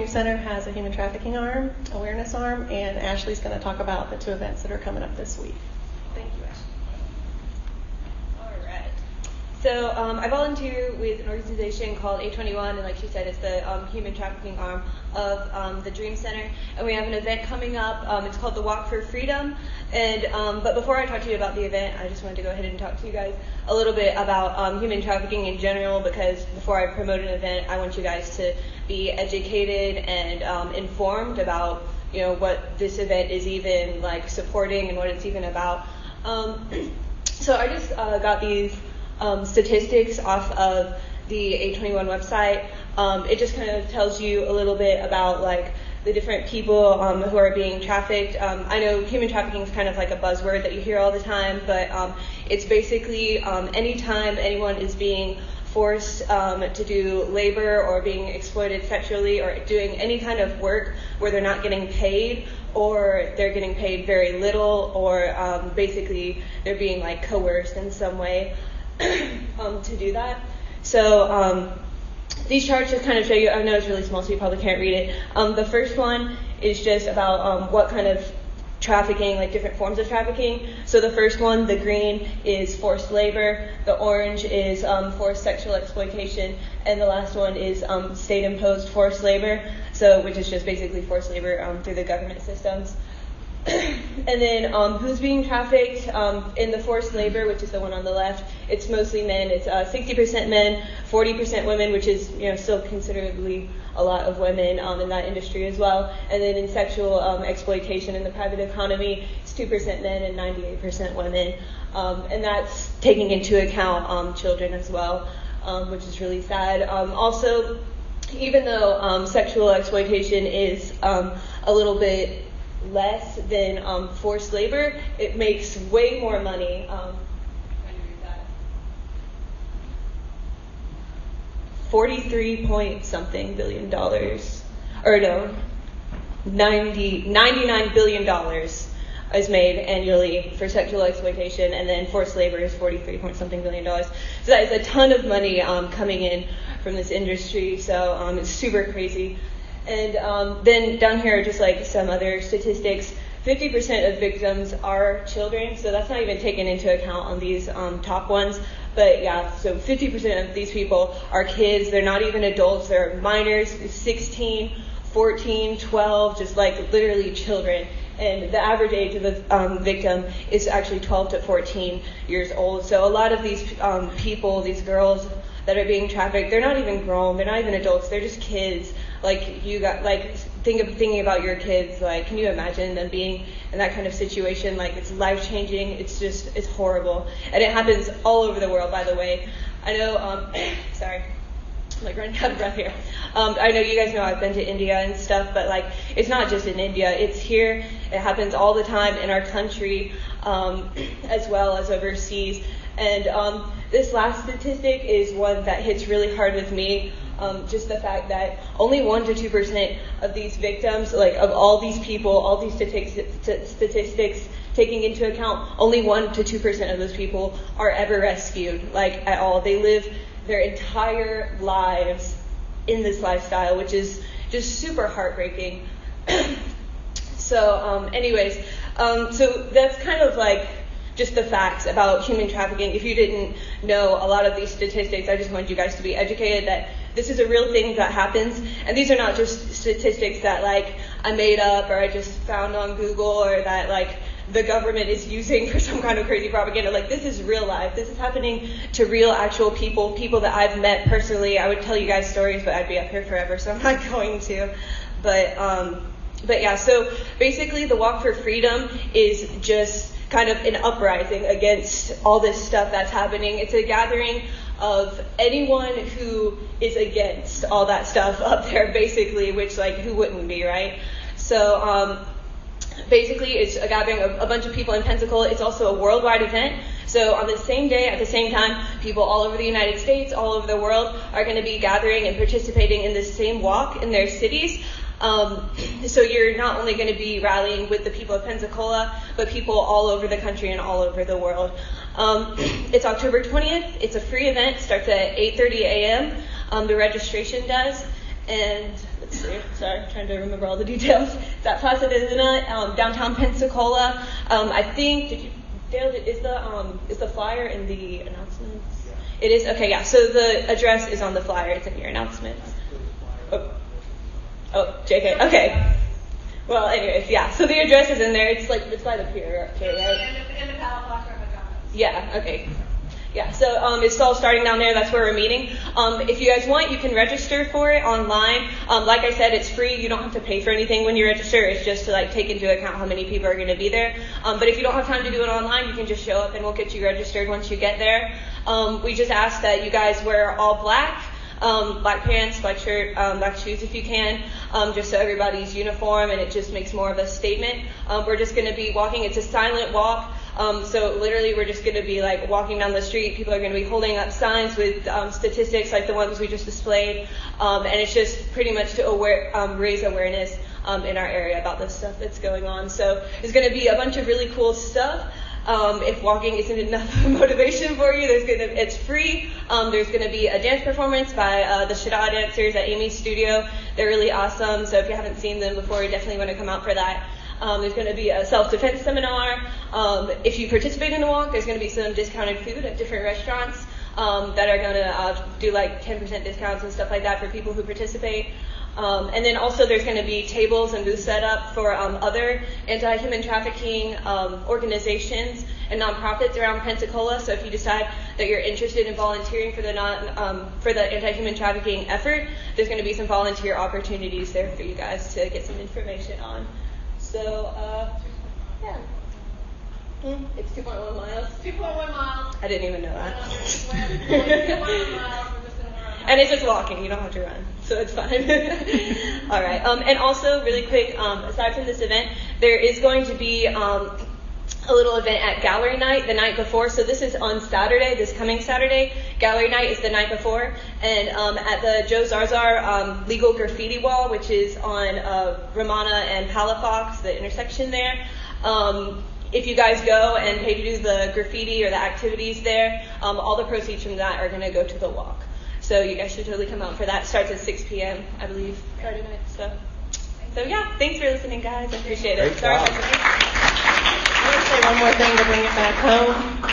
Center has a human trafficking arm, awareness arm, and Ashley's going to talk about the two events that are coming up this week. Thank you, Ashley. All right. So I volunteer with an organization called A21, and like she said, it's the human trafficking arm of the Dream Center. And we have an event coming up. It's called the Walk for Freedom. And but before I talk to you about the event, I just wanted to go ahead and talk to you guys a little bit about human trafficking in general, because before I promote an event, I want you guys to be educated and informed about, you know, what this event is even like supporting and what it's even about. So I just got these statistics off of the A21 website. It just kind of tells you a little bit about like the different people who are being trafficked. I know human trafficking is kind of like a buzzword that you hear all the time, but it's basically anytime anyone is being forced to do labor or being exploited sexually or doing any kind of work where they're not getting paid, or they're getting paid very little, or basically they're being like coerced in some way to do that. So these charts just kind of show you, I know it's really small so you probably can't read it. The first one is just about what kind of trafficking, like different forms of trafficking. So the first one, the green, is forced labor, the orange is forced sexual exploitation, and the last one is state-imposed forced labor, so which is just basically forced labor through the government systems. And then who's being trafficked in the forced labor, which is the one on the left, it's mostly men. It's 60% men, 40% women, which is, you know, still considerably a lot of women in that industry as well. And then in sexual exploitation in the private economy, it's 2% men and 98% women. And that's taking into account children as well, which is really sad. Also, even though sexual exploitation is a little bit less than forced labor, it makes way more money. Trying to read that. 43 point something billion dollars, or no, 99 billion dollars is made annually for sexual exploitation, and then forced labor is 43 point something billion dollars. So that is a ton of money coming in from this industry. So it's super crazy. And then down here are just like some other statistics. 50% of victims are children, so that's not even taken into account on these top ones. But yeah, so 50% of these people are kids. They're not even adults. They're minors, 16, 14, 12, just like literally children. And the average age of the victim is actually 12 to 14 years old. So a lot of these people, these girls that are being trafficked, they're not even grown. They're not even adults. They're just kids. Like you got like thinking about your kids. Like, can you imagine them being in that kind of situation? Like, it's life changing. It's horrible, and it happens all over the world. By the way, I know. Sorry. I'm like running out of breath here. I know you guys know I've been to India and stuff, but like it's not just in India, it's here. It happens all the time in our country, as well as overseas. And this last statistic is one that hits really hard with me. Just the fact that only 1 to 2% of these victims, like of all these people, all these statistics taking into account, only 1 to 2% of those people are ever rescued, like at all. They live their entire lives in this lifestyle, which is just super heartbreaking. So anyways, so that's kind of like just the facts about human trafficking. If you didn't know a lot of these statistics, I just want you guys to be educated that this is a real thing that happens, and these are not just statistics that like I made up or I just found on Google or that like the government is using for some kind of crazy propaganda. Like, this is real life. This is happening to real actual people that I've met personally. I would tell you guys stories, but I'd be up here forever, so I'm not going to. But yeah, so basically the Walk for Freedom is just kind of an uprising against all this stuff that's happening. It's a gathering of anyone who is against all that stuff up there, basically, which, like, who wouldn't be, right? So basically it's a gathering of a bunch of people in Pensacola. It's also a worldwide event. So on the same day, at the same time, people all over the United States, all over the world are going to be gathering and participating in this same walk in their cities. So you're not only going to be rallying with the people of Pensacola, but people all over the country and all over the world. It's October 20th. It's a free event. Starts at 8:30 a.m. The registration does. And let's let's see. Sorry, I'm trying to remember all the details. It's at Plaza de Luna, downtown Pensacola. I think, Dale, is the flyer in the announcements? Yeah. It is? Okay, yeah. So the address is on the flyer. It's in your announcements. Oh, JK. Okay. Well, anyways, yeah. So the address is in there. It's by the pier up here, right? In the pallet box or McDonald's. Yeah, okay. Yeah, so it's all starting down there. That's where we're meeting. If you guys want, you can register for it online. Like I said, it's free. You don't have to pay for anything when you register. It's just to take into account how many people are going to be there. But if you don't have time to do it online, you can just show up and we'll get you registered once you get there. We just ask that you guys wear all black. Black pants, black shirt, black shoes if you can, just so everybody's uniform and it just makes more of a statement. We're just going to be walking. It's a silent walk. So literally we're just going to be walking down the street. People are going to be holding up signs with statistics like the ones we just displayed. And it's just pretty much to raise awareness in our area about the stuff that's going on. So there's going to be a bunch of really cool stuff. If walking isn't enough motivation for you, it's free. There's going to be a dance performance by the Shada dancers at Amy's studio. They're really awesome. So if you haven't seen them before, you definitely want to come out for that. There's going to be a self-defense seminar. If you participate in the walk, there's going to be some discounted food at different restaurants that are going to do 10% discounts and stuff like that for people who participate. And then also there's going to be tables and booths set up for other anti-human trafficking organizations and nonprofits around Pensacola. So if you decide that you're interested in volunteering for the anti-human trafficking effort, there's going to be some volunteer opportunities there for you guys to get some information on. So yeah. It's 2.1 miles. 2.1 miles. I didn't even know that. 2.1 miles. And it's just walking, you don't have to run, so it's fine. All right, and also really quick, aside from this event, there is going to be a little event at Gallery Night the night before. So this is on Saturday, this coming Saturday. Gallery Night is the night before, and at the Joe Zarzar legal graffiti wall, which is on Romana and Palafox, the intersection there. If you guys go and pay to do the graffiti or the activities there, all the proceeds from that are going to go to the walk. So you guys should totally come out for that. It starts at 6 p.m., I believe, Friday night. So yeah, thanks for listening, guys. I appreciate it. Great job. I want to say one more thing to bring it back home.